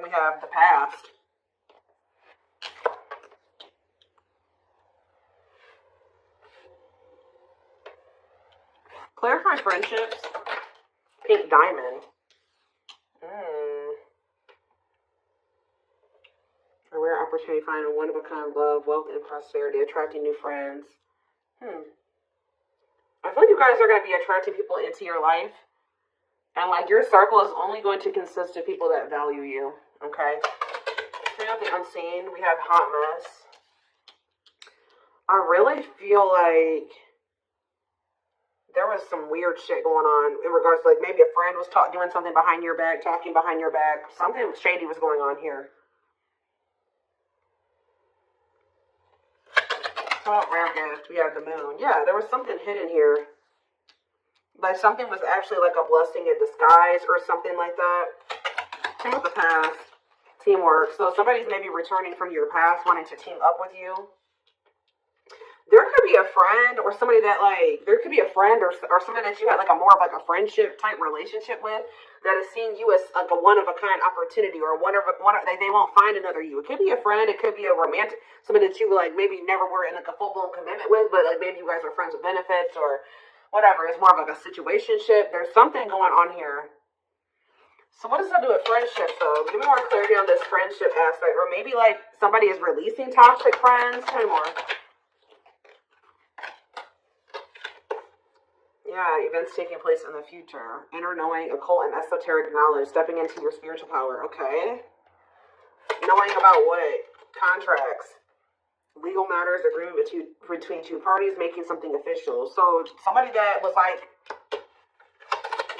we have the past. Clarify friendships. Pink diamond. A rare opportunity to find a one-of-a-kind love, wealth, and prosperity, attracting new friends. I feel like you guys are going to be attracting people into your life. And like your circle is only going to consist of people that value you. Okay? We have the unseen. We have hot mess. I really feel like there was some weird shit going on in regards to like maybe a friend was doing something behind your back, talking behind your back. Something shady was going on here. Oh, rare gift. We have the moon. Yeah, there was something hidden here. Like something was actually like a blessing in disguise or something like that. Team with the past. Teamwork. So somebody's maybe returning from your past, wanting to team up with you. There could be a friend or somebody that like, there could be a friend or somebody that you had like a more of like a friendship type relationship with that is seeing you as like a one-of-a-kind opportunity or they won't find another you. It could be a friend, it could be a romantic, somebody that you like maybe never were in like a full-blown commitment with, but like maybe you guys are friends with benefits or whatever. It's more of like a situationship. There's something going on here. So what does that do with friendships though? Give me more clarity on this friendship aspect. Or maybe like somebody is releasing toxic friends. Tell me more. Yeah, events taking place in the future. Inner knowing, occult and esoteric knowledge. Stepping into your spiritual power. Okay. Knowing about what? Contracts. Legal matters, agreement between two parties, making something official. So somebody that was like,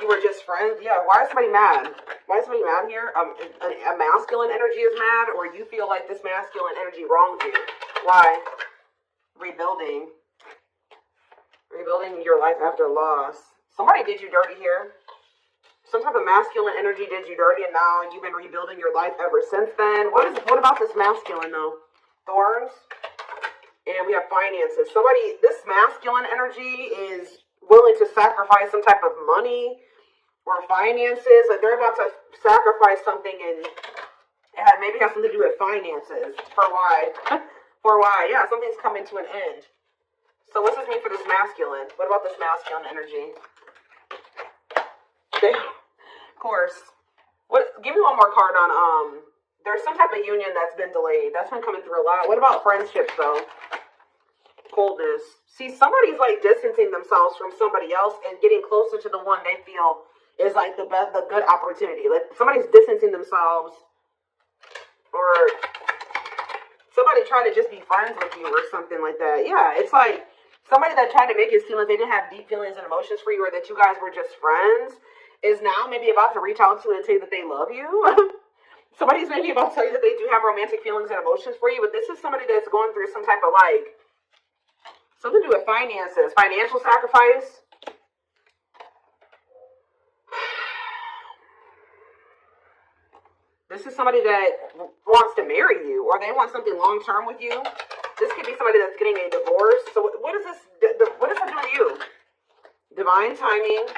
you were just friends. Yeah, why is somebody mad? Why is somebody mad here? A masculine energy is mad, or you feel like this masculine energy wronged you. Why? Rebuilding. Rebuilding your life after loss. Somebody did you dirty here. Some type of masculine energy did you dirty, and now you've been rebuilding your life ever since then. What about this masculine though? Thorns. And we have finances. This masculine energy is willing to sacrifice some type of money or finances. Like they're about to sacrifice something, and it maybe has something to do with finances. For why? For why? Yeah, something's coming to an end. So what's this mean for this masculine? What about this masculine energy? Of course. Give me one more card on, there's some type of union that's been delayed. That's been coming through a lot. What about friendships, though? Coldness. See, somebody's, like, distancing themselves from somebody else and getting closer to the one they feel is, like, the good opportunity. Like, somebody's distancing themselves, or somebody tried to just be friends with you or something like that. Yeah, it's like somebody that tried to make it seem like they didn't have deep feelings and emotions for you, or that you guys were just friends, is now maybe about to reach out to you and say that they love you. Somebody's maybe about to tell you that they do have romantic feelings and emotions for you, but this is somebody that's going through some type of like, something to do with finances, financial sacrifice. This is somebody that wants to marry you, or they want something long-term with you. This could be somebody that's getting a divorce. So what does that do with you? Divine timing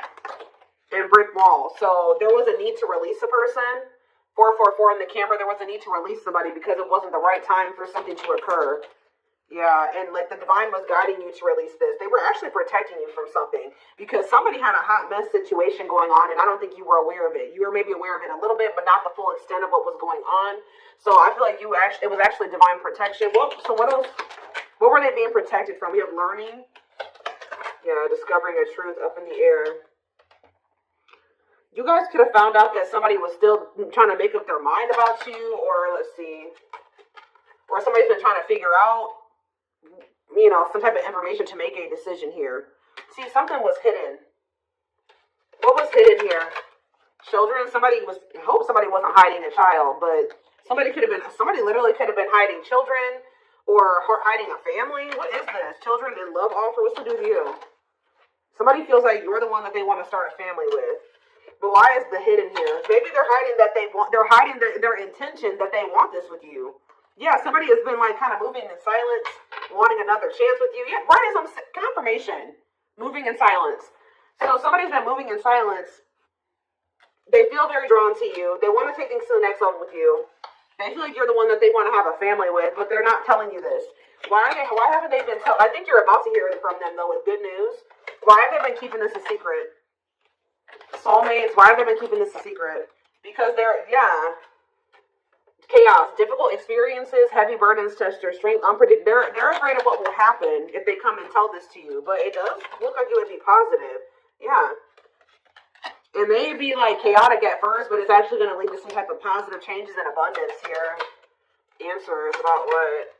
and brick wall. So there was a need to release a person. 444 in the camera, there was a need to release somebody because it wasn't the right time for something to occur. Yeah, and like the divine was guiding you to release this. They were actually protecting you from something because somebody had a hot mess situation going on, and I don't think you were aware of it. You were maybe aware of it a little bit, but not the full extent of what was going on. So I feel like it was actually divine protection. So what else? What were they being protected from? We have learning. Yeah, discovering a truth up in the air. You guys could have found out that somebody was still trying to make up their mind about you, or let's see, or somebody's been trying to figure out, some type of information to make a decision here. See, something was hidden. What was hidden here? Children. I hope somebody wasn't hiding a child, but somebody literally could have been hiding children or hiding a family. What is this? Children and love offer? What's to do with you? Somebody feels like you're the one that they want to start a family with. But why is the hidden here? Maybe they're hiding they're hiding their intention that they want this with you. Yeah, somebody has been like kind of moving in silence, wanting another chance with you. Yeah, why is some confirmation? Moving in silence. So somebody's been moving in silence They feel very drawn to you. They want to take things to the next level with you. They feel like you're the one that they want to have a family with, but they're not telling you this. Why haven't they been I think you're about to hear it from them, though, with good news. Why have they been keeping this a secret? Soulmates, why have they been keeping this a secret? Because chaos, difficult experiences, heavy burdens, test your strength, unpredictable. They're afraid of what will happen if they come and tell this to you, but it does look like it would be positive. Yeah. It may be like chaotic at first, but it's actually going to lead to some type of positive changes and abundance here. Answers about what?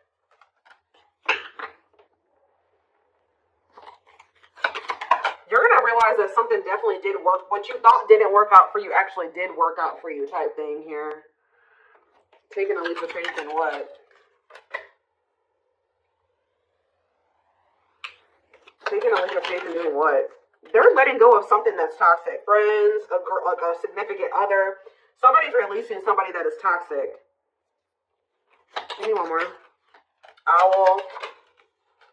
You're going to realize that something definitely did work. What you thought didn't work out for you actually did work out for you type thing here. Taking a leap of faith in what? Taking a leap of faith in doing what? They're letting go of something that's toxic. Friends, like a significant other. Somebody's releasing somebody that is toxic. Give me one more. Owl.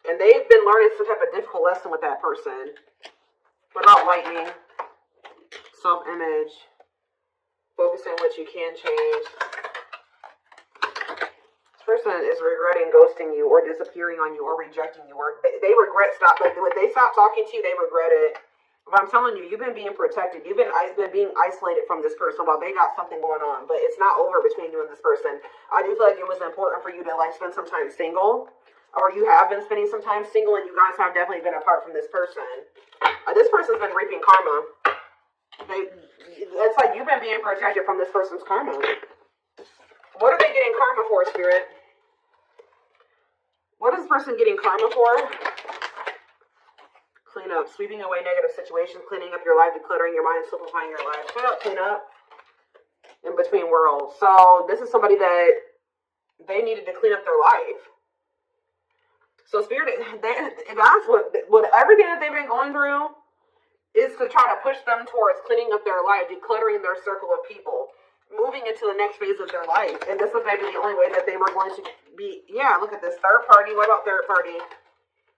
And they've been learning some type of difficult lesson with that person. What about lightning? Self-image. Focus on what you can change. This person is regretting ghosting you or disappearing on you or rejecting you. Or they regret when they stop talking to you, they regret it. But I'm telling you, you've been being protected. You've been being isolated from this person while they got something going on. But it's not over between you and this person. I do feel like it was important for you to spend some time single. Or you have been spending some time single and you guys have definitely been apart from this person. This person's been reaping karma. It's like you've been being protected from this person's karma. What are they getting karma for, Spirit? What is this person getting karma for? Clean up. Sweeping away negative situations. Cleaning up your life. Decluttering your mind. Simplifying your life. Clean up. In between worlds. So this is somebody that they needed to clean up their life. So Spirit, that's what everything that they've been going through is to try to push them towards cleaning up their life, decluttering their circle of people, moving into the next phase of their life. And this was maybe the only way that they were going to be, look at this, third party. What about third party?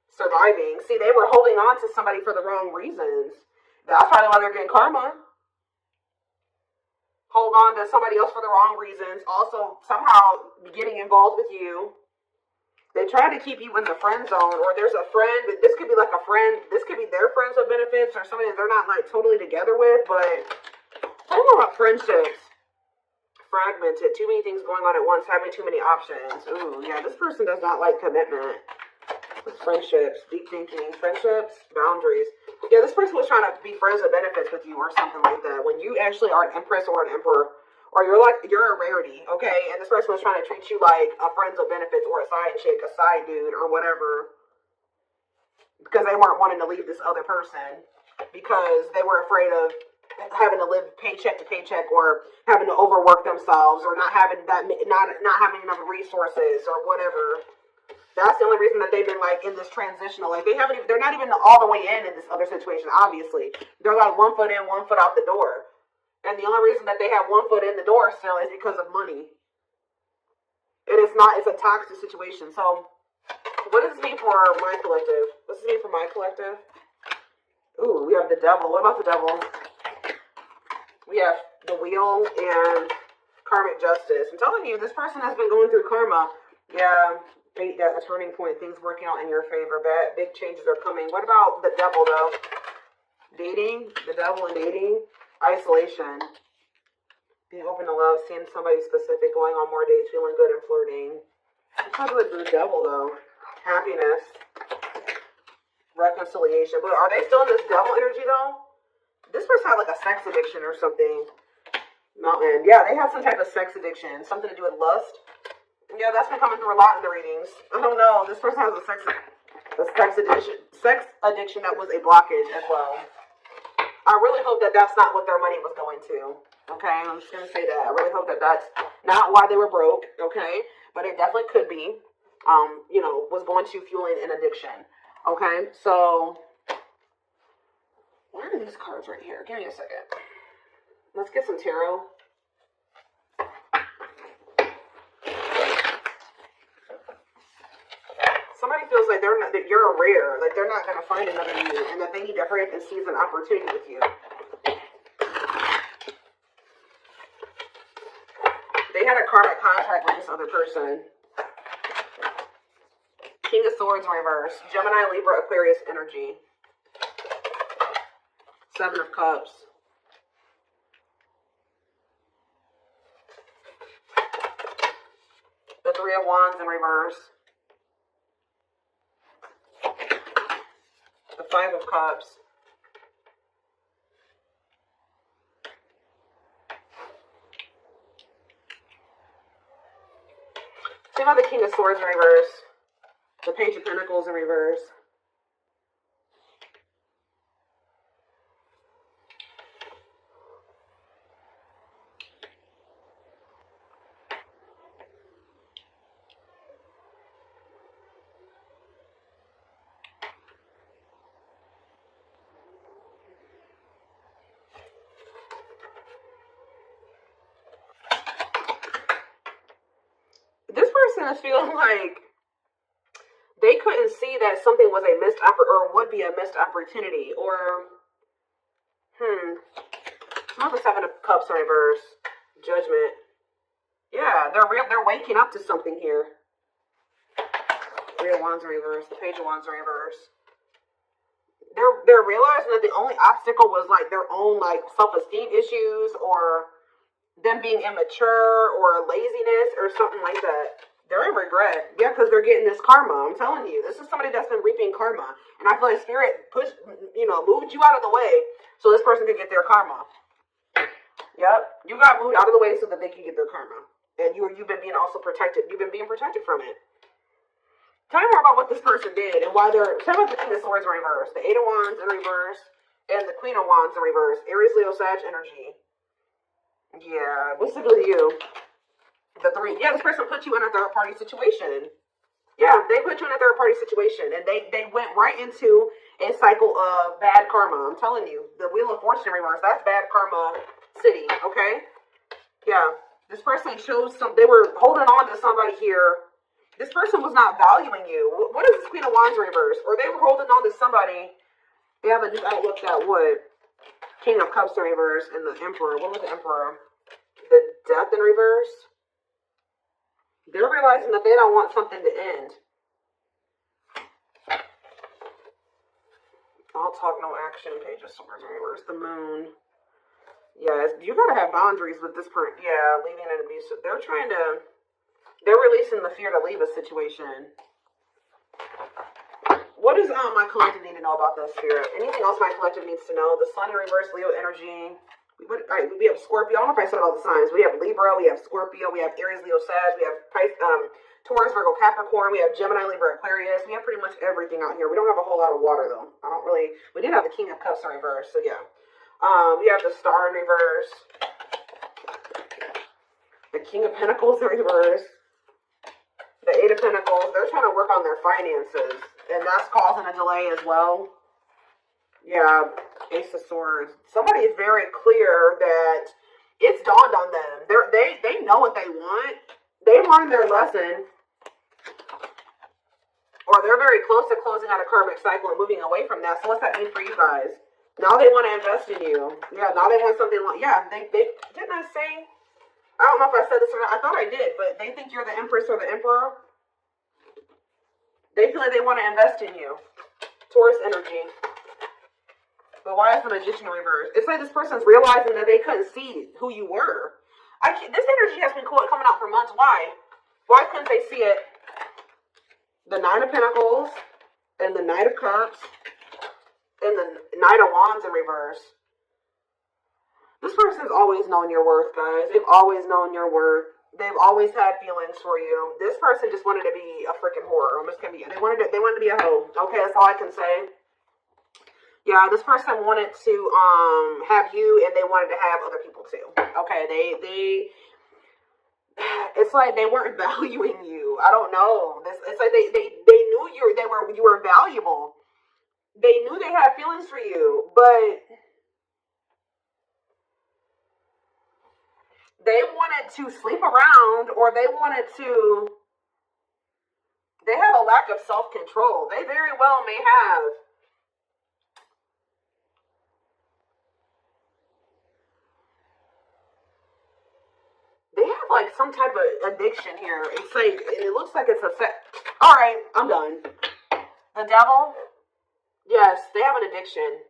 Surviving. See, they were holding on to somebody for the wrong reasons. That's probably why they're getting karma. Hold on to somebody else for the wrong reasons. Also, somehow getting involved with you. They try to keep you in the friend zone, or there's a friend, but this could be like a friend, this could be their friends with benefits, or somebody that they're not totally together with, but talk more about friendships. Fragmented, too many things going on at once, having too many options. Ooh, yeah, this person does not like commitment. Friendships, deep thinking, friendships, boundaries. Yeah, this person was trying to be friends with benefits with you or something like that. When you actually are an empress or an emperor, or you're a rarity, okay? And this person was trying to treat you like a friends with benefits or a side chick, a side dude, or whatever. Because they weren't wanting to leave this other person. Because they were afraid of having to live paycheck to paycheck, or having to overwork themselves, or not having not having enough resources, or whatever. That's the only reason that they've been in this transitional. They're not even all the way in this other situation, obviously. They're 1 foot in, 1 foot out the door. And the only reason that they have 1 foot in the door still is because of money. And it's a toxic situation. So, what does this mean for my collective? What does this mean for my collective? Ooh, we have the devil. What about the devil? We have the wheel and karmic justice. I'm telling you, this person has been going through karma. Yeah, a turning point. Things working out in your favor. Big changes are coming. What about the devil, though? Dating. The devil and dating. Isolation. Being open to love, seeing somebody specific, going on more dates, feeling good and flirting. What's up with the devil, though? Happiness. Reconciliation. But are they still in this devil energy, though? This person had a sex addiction or something. Mountain. Yeah, they have some type of sex addiction. Something to do with lust. Yeah, that's been coming through a lot in the readings. I don't know. This person has a sex addiction. Sex addiction that was a blockage as well. I really hope that that's not what their money was going to. Okay, I'm just going to say that. I really hope that that's not why they were broke. Okay, but it definitely could be, was going to fueling an addiction. Okay, so why are these cards right here? Give me a second. Let's get some tarot. Somebody feels like that you're a rare, like they're not going to find another you, and that they need to hurry up and seize an opportunity with you. had a karmic contract with this other person. King of Swords in reverse. Gemini, Libra, Aquarius energy. Seven of Cups. The Three of Wands in reverse. The Five of Cups. See about the King of Swords in reverse. The Page of Pentacles in reverse. This person is feeling like they couldn't see that something was a missed or would be a missed opportunity, or another Seven of Cups in reverse. Judgment. Yeah, they're waking up to something here. Three of Wands in reverse. The Page of Wands in reverse. They're realizing that the only obstacle was like their own like self-esteem issues, or them being immature, or laziness, or something like that. They're in regret. Yeah, because they're getting this karma. I'm telling you. This is somebody that's been reaping karma. And I feel like Spirit moved you out of the way so this person could get their karma. Yep. You got moved out of the way so that they could get their karma. And you've been being also protected. You've been being protected from it. Tell me more about what this person did and why they're... Tell me about the King of Swords in reverse. The Eight of Wands in reverse. And the Queen of Wands in reverse. Aries, Leo, Sag energy. Yeah. What's it do to you? The Three. Yeah, this person put you in a third-party situation. Yeah, they put you in a third-party situation. And they went right into a cycle of bad karma. I'm telling you. The Wheel of Fortune in reverse. That's bad karma city. Okay? Yeah. This person chose they were holding on to somebody here. This person was not valuing you. What is this Queen of Wands in reverse? Or they were holding on to somebody. They have a new outlook that would. King of Cups in reverse and the Emperor. What was the Emperor? The Death in reverse. They're realizing that they don't want something to end. All talk, no action. Page of Swords in reverse. The Moon. Yeah, you gotta have boundaries with this person. Yeah, leaving an abusive. They're releasing the fear to leave a situation. What does my collective need to know about this, Spirit? Anything else my collective needs to know? The Sun in reverse, Leo energy. We have Scorpio. I don't know if I said all the signs. We have Libra, we have Scorpio, we have Aries, Leo, Sag, we have Taurus, Virgo, Capricorn, we have Gemini, Libra, Aquarius. We have pretty much everything out here. We don't have a whole lot of water though. We did have the King of Cups in reverse, so yeah. We have the Star in reverse, the King of Pentacles in reverse, the Eight of Pentacles. They're trying to work on their finances, and that's causing a delay as well. Yeah, Ace of Swords. Somebody is very clear that it's dawned on them. They know what they want. They learned their lesson. Or they're very close to closing out a karmic cycle and moving away from that. So what's that mean for you guys? Now they want to invest in you. Yeah, now they want something like... Yeah, they didn't I say... I don't know if I said this or not. I thought I did, but they think you're the Empress or the Emperor. They feel like they want to invest in you. Taurus energy. But why is the Magician in reverse? It's like this person's realizing that they couldn't see who you were. This energy has been coming out for months. Why? Why couldn't they see it? The Nine of Pentacles and the Knight of Cups and the Knight of Wands in reverse. This person's always known your worth, guys. They've always known your worth. They've always had feelings for you. This person just wanted to be a freaking whore. They wanted to be a hoe. Okay, that's all I can say. Yeah, this person wanted to have you, and they wanted to have other people too. Okay, it's like they weren't valuing you. I don't know. It's like they knew you were valuable. They knew they had feelings for you, but they wanted to sleep around, or they have a lack of self-control. They very well may have. They have like some type of addiction here. It's like, it looks like it's a all right, I'm done. The devil, yes, they have an addiction.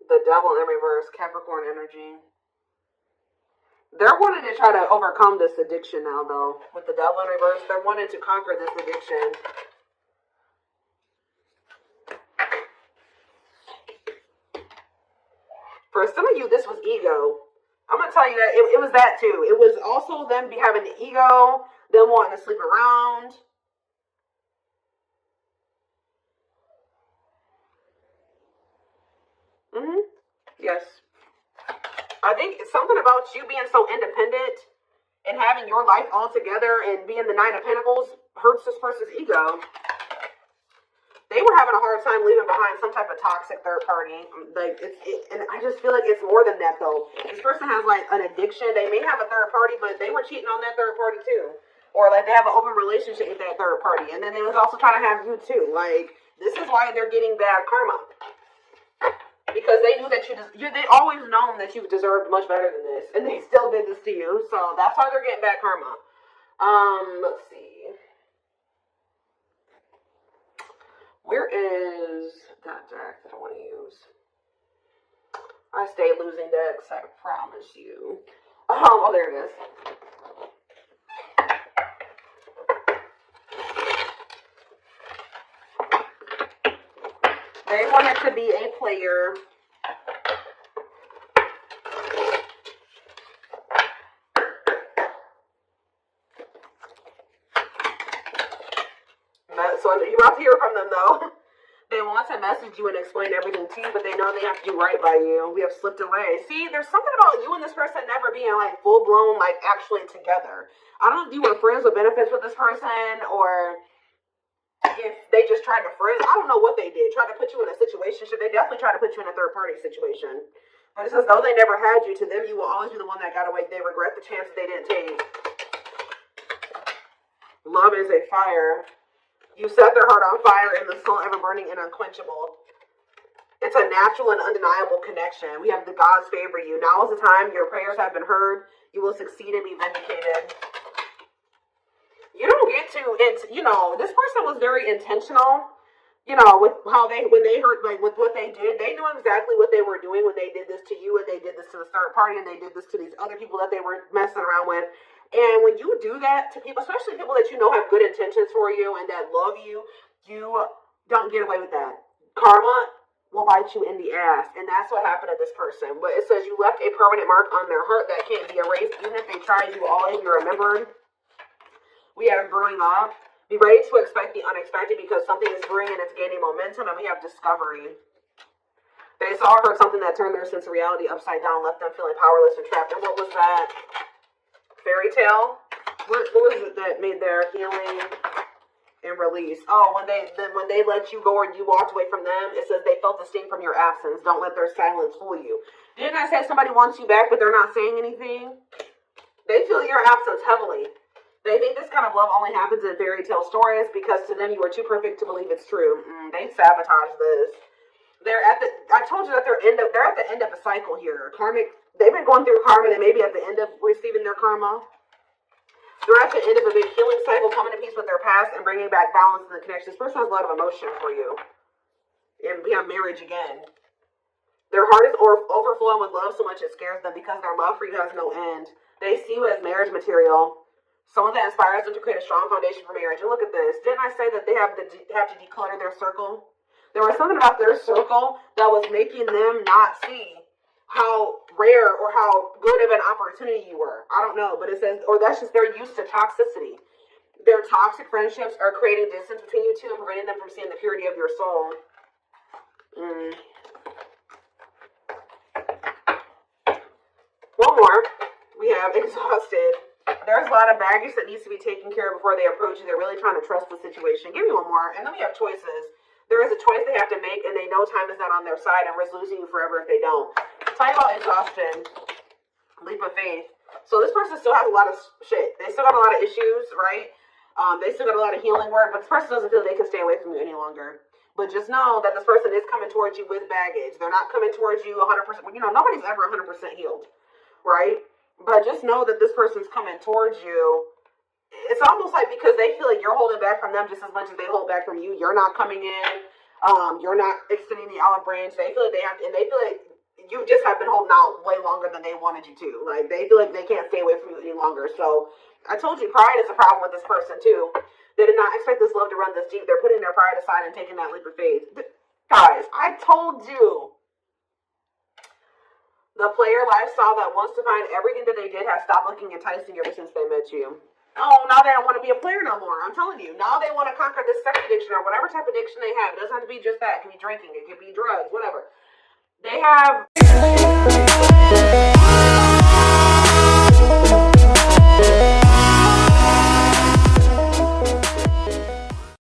The devil in reverse, Capricorn energy. They're wanting to try to overcome this addiction now, though. With the devil in reverse, they're wanting to conquer this addiction. For some of you, this was ego. I'm going to tell you that it was that too. It was also them having the ego, them wanting to sleep around. Yes. I think it's something about you being so independent and having your life all together and being the Nine of Pentacles hurts this person's ego. They were having a hard time leaving behind some type of toxic third party. Like and I just feel like it's more than that though. This person has like an addiction. They may have a third party, but they were cheating on that third party too. Or like they have an open relationship with that third party, and then they was also trying to have you too. Like this is why they're getting bad karma. Because they knew that they always known that you deserved much better than this, and they still did this to you. So that's why they're getting bad karma. Let's see. Where is that deck that I want to use? I stay losing decks, I promise you. Oh, there it is. They wanted to be a player. So you're about to hear from them, though. They want to message you and explain everything to you, but they know they have to do right by you. We have slipped away. See, there's something about you and this person never being, like, full-blown, like, actually together. I don't know if you were friends with benefits with this person, or if they just tried to friend. I don't know what they did. Tried to put you in a situation. They definitely tried to put you in a third-party situation. But it says, though they never had you, to them, you will always be the one that got away. They regret the chances they didn't take. Love is a fire. You set their heart on fire, and the soul ever burning and unquenchable. It's a natural and undeniable connection. We have the gods favor you. Now is the time. Your prayers have been heard. You will succeed and be vindicated. You don't get to, this person was very intentional, with how when they heard, like, with what they did. They knew exactly what they were doing when they did this to you, and they did this to the third party, and they did this to these other people that they were messing around with. And when you do that to people, especially people that you know have good intentions for you and that love you, you don't get away with that. Karma will bite you in the ass. And that's what happened to this person. But it says you left a permanent mark on their heart that can't be erased. Even if they tried, you will always be remembered. We have growing up. Be ready to expect the unexpected because something is brewing and it's gaining momentum. And we have discovery. They saw or heard something that turned their sense of reality upside down, left them feeling powerless and trapped. And what was that? Fairy tale? What was it that made their healing and release? Oh, when they let you go or you walked away from them, it says they felt the sting from your absence. Don't let their silence fool you. Didn't I say somebody wants you back, but they're not saying anything? They feel your absence heavily. They think this kind of love only happens in fairy tale stories because to them you are too perfect to believe it's true. They sabotage this. I told you that they're at the end of a cycle here. Karmic. They've been going through karma. They may be at the end of receiving their karma. They're at the end of a big healing cycle, coming to peace with their past and bringing back balance in the connection. This person has a lot of emotion for you. And we have marriage again. Their heart is overflowing with love so much it scares them because their love for you has no end. They see you as marriage material. Someone that inspires them to create a strong foundation for marriage. And look at this. Didn't I say that they have to declutter their circle? There was something about their circle that was making them not see how rare or how good of an opportunity you were. I don't know, but it says, or that's just they're used to toxicity. Their toxic friendships are creating distance between you two and preventing them from seeing the purity of your soul. One more. We have exhausted. There's a lot of baggage that needs to be taken care of before they approach you. They're really trying to trust the situation. Give me one more. And then we have choices. There is a choice they have to make, and they know time is not on their side and risk losing you forever if they don't. Tell you about exhaustion. Leap of faith. So this person still has a lot of shit. They still got a lot of issues, right? They still got a lot of healing work, but this person doesn't feel they can stay away from you any longer. But just know that this person is coming towards you with baggage. They're not coming towards you 100%. You know, nobody's ever 100% healed, right? But just know that this person's coming towards you. It's almost like because they feel like you're holding back from them just as much as they hold back from you. You're not coming in. You're not extending the olive branch. They feel like they have, and they feel like you just have been holding out way longer than they wanted you to. Like, they feel like they can't stay away from you any longer. So I told you, pride is a problem with this person too. They did not expect this love to run this deep. They're putting their pride aside and taking that leap of faith. Guys, I told you. The player lifestyle that wants to find everything that they did has stopped looking enticing ever since they met you. Oh, now they don't want to be a player no more. I'm telling you. Now they want to conquer this sex addiction or whatever type of addiction they have. It doesn't have to be just that. It can be drinking. It can be drugs. Whatever. They have